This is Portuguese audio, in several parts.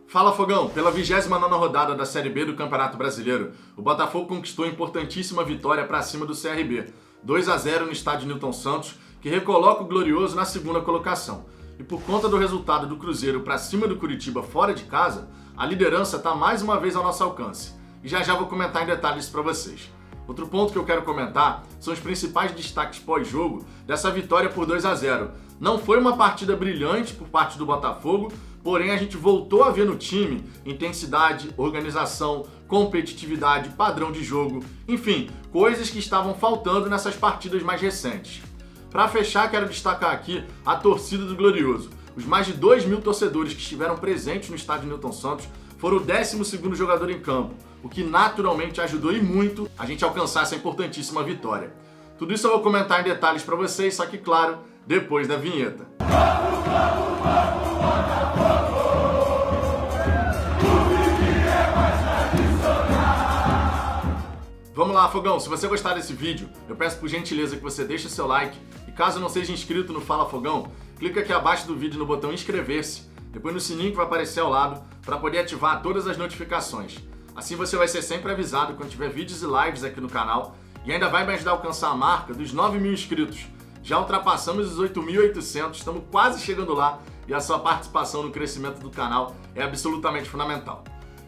Fala Fogão, pela 29ª rodada da Série B do Campeonato Brasileiro, o Botafogo conquistou a importantíssima vitória para cima do CRB, 2-0 no estádio Newton Santos, que recoloca o Glorioso na segunda colocação. E por conta do resultado do Cruzeiro para cima do Curitiba fora de casa, a liderança está mais uma vez ao nosso alcance. E já vou comentar em detalhes isso para vocês. Outro ponto que eu quero comentar são os principais destaques pós-jogo dessa vitória por 2-0. Não foi uma partida brilhante por parte do Botafogo, porém a gente voltou a ver no time intensidade, organização, competitividade, padrão de jogo, enfim, coisas que estavam faltando nessas partidas mais recentes. Para fechar, quero destacar aqui a torcida do Glorioso. Os mais de 2.000 torcedores que estiveram presentes no estádio Newton Santos foram o 12º jogador em campo, o que naturalmente ajudou e muito a gente alcançar essa importantíssima vitória. Tudo isso eu vou comentar em detalhes para vocês, só que claro, depois da vinheta. Vamos lá, Fogão, se você gostar desse vídeo, eu peço por gentileza que você deixe seu like e caso não seja inscrito no Fala Fogão, clica aqui abaixo do vídeo no botão inscrever-se, depois no sininho que vai aparecer ao lado para poder ativar todas as notificações. Assim você vai ser sempre avisado quando tiver vídeos e lives aqui no canal e ainda vai me ajudar a alcançar a marca dos 9.000 inscritos. Já ultrapassamos os 8.800, estamos quase chegando lá e a sua participação no crescimento do canal é absolutamente fundamental.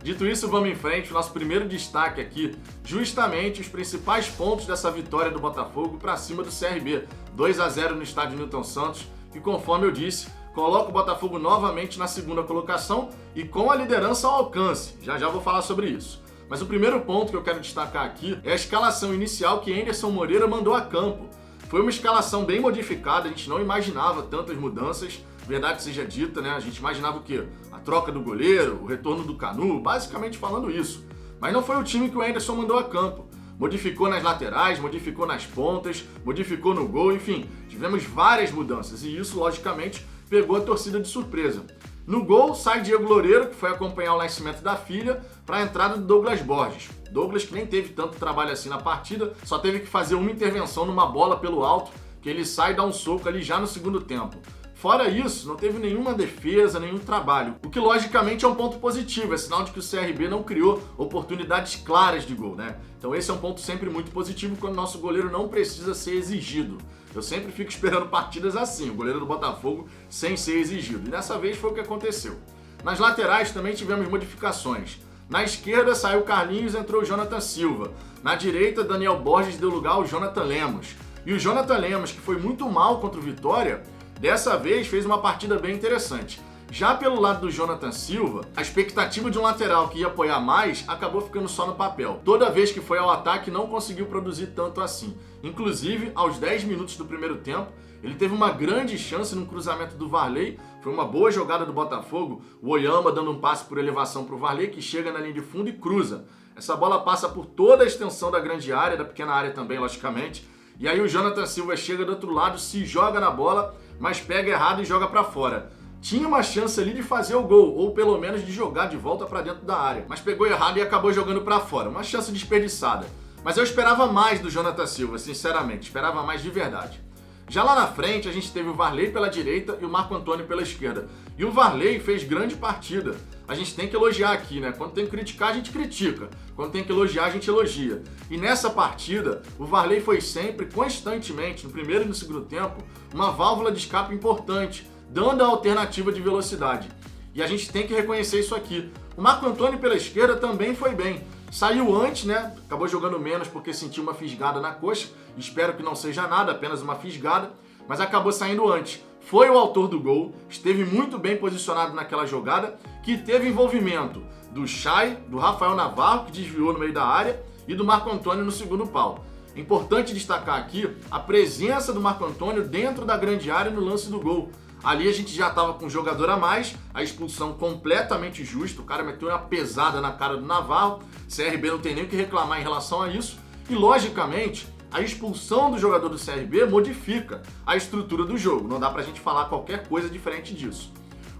Dito isso, vamos em frente, o nosso primeiro destaque aqui, justamente os principais pontos dessa vitória do Botafogo para cima do CRB, 2-0 no estádio Newton Santos, que conforme eu disse, coloca o Botafogo novamente na segunda colocação e com a liderança ao alcance, já vou falar sobre isso. Mas o primeiro ponto que eu quero destacar aqui é a escalação inicial que Anderson Moreira mandou a campo. Foi uma escalação bem modificada, a gente não imaginava tantas mudanças, verdade seja dita, né? A gente imaginava o quê? A troca do goleiro, o retorno do Canu, basicamente falando isso. Mas não foi o time que o Anderson mandou a campo. Modificou nas laterais, modificou nas pontas, modificou no gol, enfim, tivemos várias mudanças e isso, logicamente, pegou a torcida de surpresa. No gol, sai Diego Loureiro, que foi acompanhar o nascimento da filha, para a entrada do Douglas Borges. Douglas que nem teve tanto trabalho assim na partida, só teve que fazer uma intervenção numa bola pelo alto, que ele sai e dá um soco ali já no segundo tempo. Fora isso, não teve nenhuma defesa, nenhum trabalho, o que logicamente é um ponto positivo, é sinal de que o CRB não criou oportunidades claras de gol, né? Então esse é um ponto sempre muito positivo quando o nosso goleiro não precisa ser exigido. Eu sempre fico esperando partidas assim, o goleiro do Botafogo sem ser exigido, e dessa vez foi o que aconteceu. Nas laterais também tivemos modificações. Na esquerda saiu o Carlinhos e entrou o Jonathan Silva. Na direita, Daniel Borges deu lugar ao Jonathan Lemos. E o Jonathan Lemos, que foi muito mal contra o Vitória, dessa vez fez uma partida bem interessante. Já pelo lado do Jonathan Silva, a expectativa de um lateral que ia apoiar mais acabou ficando só no papel. Toda vez que foi ao ataque não conseguiu produzir tanto assim. Inclusive, aos 10 minutos do primeiro tempo, ele teve uma grande chance num cruzamento do Varley. Foi uma boa jogada do Botafogo, o Oyama dando um passe por elevação para o Varley, que chega na linha de fundo e cruza. Essa bola passa por toda a extensão da grande área, da pequena área também, logicamente. E aí o Jonathan Silva chega do outro lado, se joga na bola, mas pega errado e joga para fora. Tinha uma chance ali de fazer o gol, ou pelo menos de jogar de volta para dentro da área, mas pegou errado e acabou jogando para fora. Uma chance desperdiçada. Mas eu esperava mais do Jonathan Silva, sinceramente, esperava mais de verdade. Já lá na frente, a gente teve o Varley pela direita e o Marco Antônio pela esquerda. E o Varley fez grande partida. A gente tem que elogiar aqui, né? Quando tem que criticar, a gente critica. Quando tem que elogiar, a gente elogia. E nessa partida, o Varley foi sempre, constantemente, no primeiro e no segundo tempo, uma válvula de escape importante, dando a alternativa de velocidade. E a gente tem que reconhecer isso aqui. O Marco Antônio pela esquerda também foi bem. Saiu antes, né? Acabou jogando menos porque sentiu uma fisgada na coxa. Espero que não seja nada, apenas uma fisgada. Mas acabou saindo antes. Foi o autor do gol, esteve muito bem posicionado naquela jogada, que teve envolvimento do Chay, do Rafael Navarro, que desviou no meio da área, e do Marco Antônio no segundo pau. Importante destacar aqui a presença do Marco Antônio dentro da grande área no lance do gol. Ali a gente já estava com um jogador a mais, a expulsão completamente justa, o cara meteu uma pesada na cara do Navarro, CRB não tem nem o que reclamar em relação a isso, e logicamente a expulsão do jogador do CRB modifica a estrutura do jogo, não dá pra gente falar qualquer coisa diferente disso.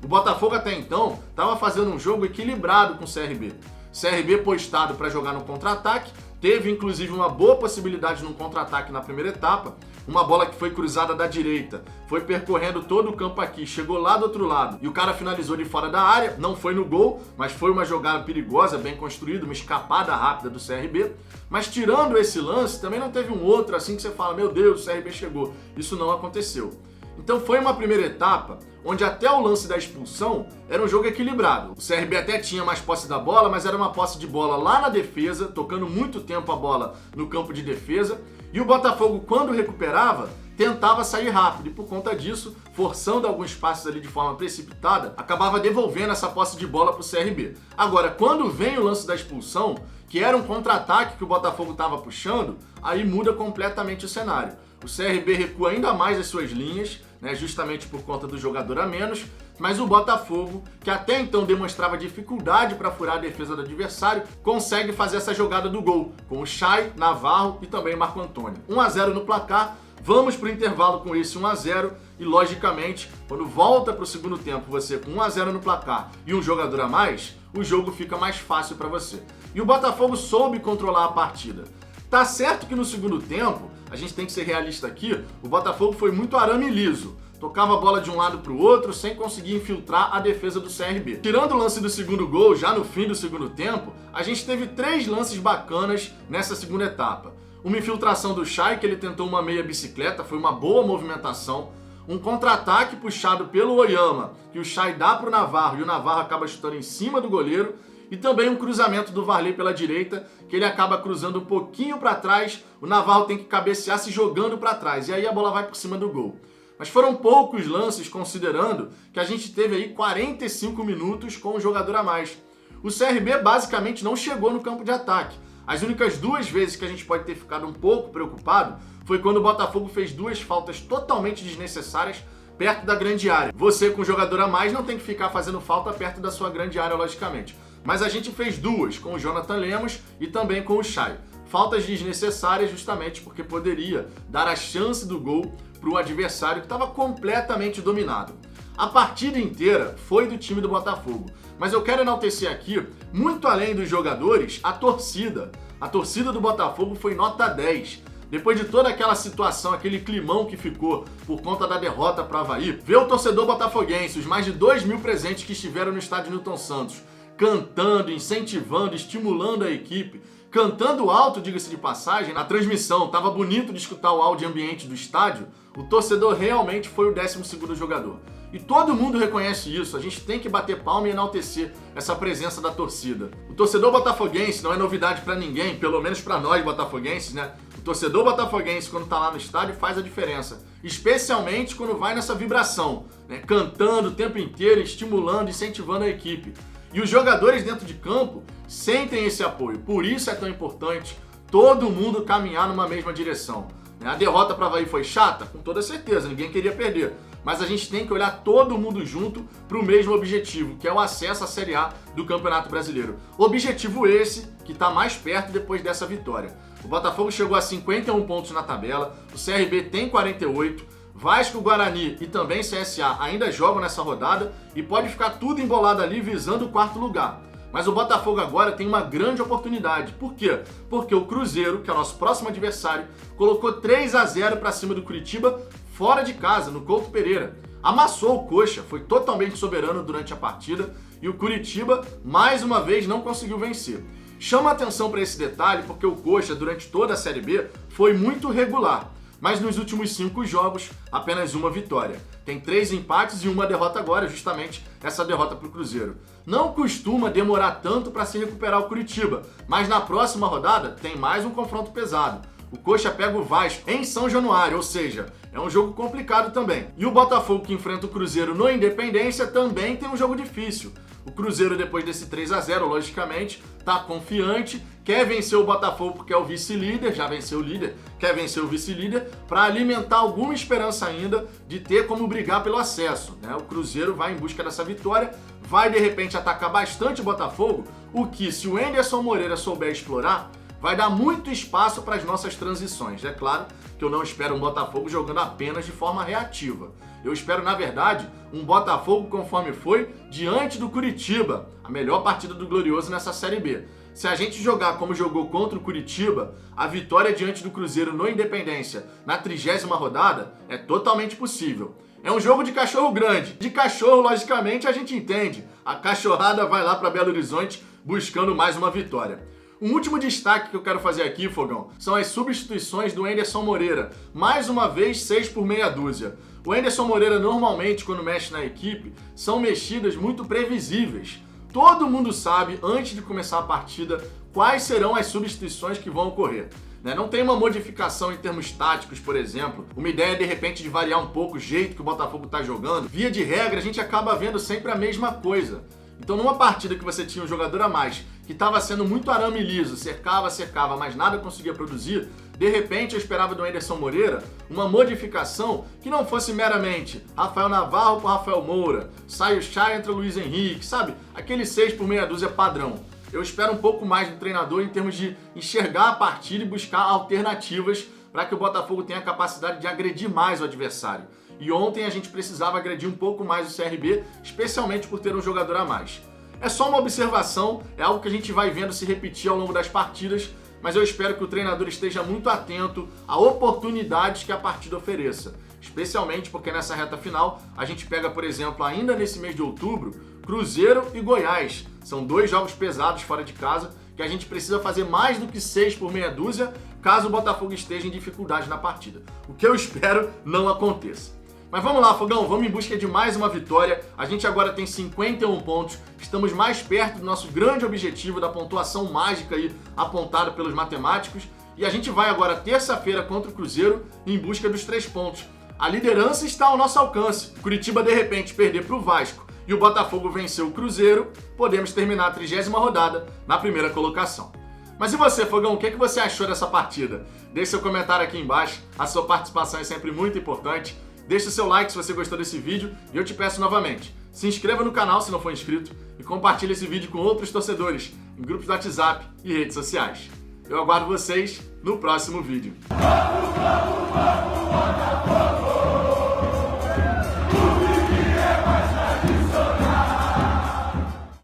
O Botafogo até então estava fazendo um jogo equilibrado com o CRB. CRB postado para jogar no contra-ataque, teve inclusive uma boa possibilidade num contra-ataque na primeira etapa, uma bola que foi cruzada da direita, foi percorrendo todo o campo aqui, chegou lá do outro lado e o cara finalizou de fora da área, não foi no gol, mas foi uma jogada perigosa, bem construída, uma escapada rápida do CRB. Mas tirando esse lance, também não teve um outro assim que você fala, meu Deus, o CRB chegou. Isso não aconteceu. Então foi uma primeira etapa onde até o lance da expulsão era um jogo equilibrado. O CRB até tinha mais posse da bola, mas era uma posse de bola lá na defesa, tocando muito tempo a bola no campo de defesa. E o Botafogo, quando recuperava, tentava sair rápido e por conta disso, forçando alguns passes ali de forma precipitada, acabava devolvendo essa posse de bola para o CRB. Agora, quando vem o lance da expulsão, que era um contra-ataque que o Botafogo estava puxando, aí muda completamente o cenário. O CRB recua ainda mais as suas linhas, né, justamente por conta do jogador a menos, mas o Botafogo, que até então demonstrava dificuldade para furar a defesa do adversário, consegue fazer essa jogada do gol, com o Chay, Navarro e também Marco Antônio. 1-0 no placar, vamos para o intervalo com esse 1-0 e, logicamente, quando volta para o segundo tempo, você com 1-0 no placar e um jogador a mais, o jogo fica mais fácil para você. E o Botafogo soube controlar a partida. Tá certo que no segundo tempo, a gente tem que ser realista aqui, o Botafogo foi muito arame liso. Tocava a bola de um lado para o outro sem conseguir infiltrar a defesa do CRB. Tirando o lance do segundo gol, já no fim do segundo tempo, a gente teve 3 lances bacanas nessa segunda etapa. Uma infiltração do Chay, que ele tentou uma meia bicicleta, foi uma boa movimentação. Um contra-ataque puxado pelo Oyama, que o Chay dá para o Navarro e o Navarro acaba chutando em cima do goleiro. E também um cruzamento do Varley pela direita, que ele acaba cruzando um pouquinho para trás, o Navarro tem que cabecear se jogando para trás, e aí a bola vai por cima do gol. Mas foram poucos lances, considerando que a gente teve aí 45 minutos com um jogador a mais. O CRB basicamente não chegou no campo de ataque. As únicas 2 vezes que a gente pode ter ficado um pouco preocupado foi quando o Botafogo fez 2 faltas totalmente desnecessárias perto da grande área. Você com jogador a mais não tem que ficar fazendo falta perto da sua grande área, logicamente. Mas a gente fez 2 com o Jonathan Lemos e também com o Chay. Faltas desnecessárias justamente porque poderia dar a chance do gol para o adversário que estava completamente dominado. A partida inteira foi do time do Botafogo, mas eu quero enaltecer aqui, muito além dos jogadores, a torcida. A torcida do Botafogo foi nota 10. Depois de toda aquela situação, aquele climão que ficou por conta da derrota para o Avaí, ver o torcedor botafoguense, os mais de 2.000 presentes que estiveram no estádio Newton Santos, cantando, incentivando, estimulando a equipe, cantando alto, diga-se de passagem, na transmissão, tava bonito de escutar o áudio ambiente do estádio, o torcedor realmente foi o 12º jogador. E todo mundo reconhece isso, a gente tem que bater palma e enaltecer essa presença da torcida. O torcedor botafoguense não é novidade pra ninguém, pelo menos pra nós botafoguenses, né? O torcedor botafoguense, quando tá lá no estádio, faz a diferença. Especialmente quando vai nessa vibração, né? Cantando o tempo inteiro, estimulando, incentivando a equipe. E os jogadores dentro de campo sentem esse apoio. Por isso é tão importante todo mundo caminhar numa mesma direção. A derrota para o Avaí foi chata? Com toda certeza, ninguém queria perder. Mas a gente tem que olhar todo mundo junto para o mesmo objetivo, que é o acesso à Série A do Campeonato Brasileiro. Objetivo esse que está mais perto depois dessa vitória. O Botafogo chegou a 51 pontos na tabela, o CRB tem 48, Vasco, Guarani e também CSA ainda jogam nessa rodada e pode ficar tudo embolado ali visando o 4º lugar. Mas o Botafogo agora tem uma grande oportunidade. Por quê? Porque o Cruzeiro, que é o nosso próximo adversário, colocou 3-0 para cima do Curitiba fora de casa, no Couto Pereira. Amassou o Coxa, foi totalmente soberano durante a partida e o Curitiba, mais uma vez, não conseguiu vencer. Chama atenção para esse detalhe porque o Coxa, durante toda a Série B, foi muito regular. Mas nos últimos 5 jogos, apenas uma vitória. Tem 3 empates e uma derrota agora, justamente essa derrota para o Cruzeiro. Não costuma demorar tanto para se recuperar o Curitiba, mas na próxima rodada tem mais um confronto pesado. O Coxa pega o Vasco em São Januário, ou seja, é um jogo complicado também. E o Botafogo, que enfrenta o Cruzeiro no Independência, também tem um jogo difícil. O Cruzeiro, depois desse 3-0, logicamente, tá confiante, quer vencer o Botafogo porque é o vice-líder, já venceu o líder, quer vencer o vice-líder, para alimentar alguma esperança ainda de ter como brigar pelo acesso, né? O Cruzeiro vai em busca dessa vitória, vai de repente atacar bastante o Botafogo, o que, se o Anderson Moreira souber explorar, vai dar muito espaço para as nossas transições. É claro que eu não espero um Botafogo jogando apenas de forma reativa. Eu espero, na verdade, um Botafogo conforme foi diante do Curitiba, a melhor partida do Glorioso nessa Série B. Se a gente jogar como jogou contra o Curitiba, a vitória diante do Cruzeiro no Independência na 30ª rodada é totalmente possível. É um jogo de cachorro grande. De cachorro, logicamente, a gente entende. A cachorrada vai lá para Belo Horizonte buscando mais uma vitória. Um último destaque que eu quero fazer aqui, Fogão, são as substituições do Anderson Moreira. Mais uma vez, 6 por meia dúzia. O Anderson Moreira, normalmente, quando mexe na equipe, são mexidas muito previsíveis. Todo mundo sabe, antes de começar a partida, quais serão as substituições que vão ocorrer. Não tem uma modificação em termos táticos, por exemplo, uma ideia, de repente, de variar um pouco o jeito que o Botafogo está jogando. Via de regra, a gente acaba vendo sempre a mesma coisa. Então, numa partida que você tinha um jogador a mais, que estava sendo muito arame liso, cercava, mas nada conseguia produzir, de repente eu esperava do Anderson Moreira uma modificação que não fosse meramente Rafael Navarro com Rafael Moura, sai o Chay, entra o Luiz Henrique, sabe? Aquele 6 por meia dúzia padrão. Eu espero um pouco mais do treinador em termos de enxergar a partida e buscar alternativas para que o Botafogo tenha a capacidade de agredir mais o adversário. E ontem a gente precisava agredir um pouco mais o CRB, especialmente por ter um jogador a mais. É só uma observação, é algo que a gente vai vendo se repetir ao longo das partidas, mas eu espero que o treinador esteja muito atento a oportunidades que a partida ofereça. Especialmente porque nessa reta final a gente pega, por exemplo, ainda nesse mês de outubro, Cruzeiro e Goiás. São 2 jogos pesados fora de casa que a gente precisa fazer mais do que 6 por meia dúzia caso o Botafogo esteja em dificuldade na partida. O que eu espero não aconteça. Mas vamos lá, Fogão, vamos em busca de mais uma vitória. A gente agora tem 51 pontos, estamos mais perto do nosso grande objetivo da pontuação mágica aí apontada pelos matemáticos. E a gente vai agora terça-feira contra o Cruzeiro em busca dos 3 pontos. A liderança está ao nosso alcance. O Curitiba, de repente, perder para o Vasco e o Botafogo vencer o Cruzeiro, podemos terminar a 30ª rodada na primeira colocação. Mas e você, Fogão, o que você achou dessa partida? Deixe seu comentário aqui embaixo, a sua participação é sempre muito importante. Deixe o seu like se você gostou desse vídeo e eu te peço novamente, se inscreva no canal se não for inscrito e compartilhe esse vídeo com outros torcedores em grupos do WhatsApp e redes sociais. Eu aguardo vocês no próximo vídeo.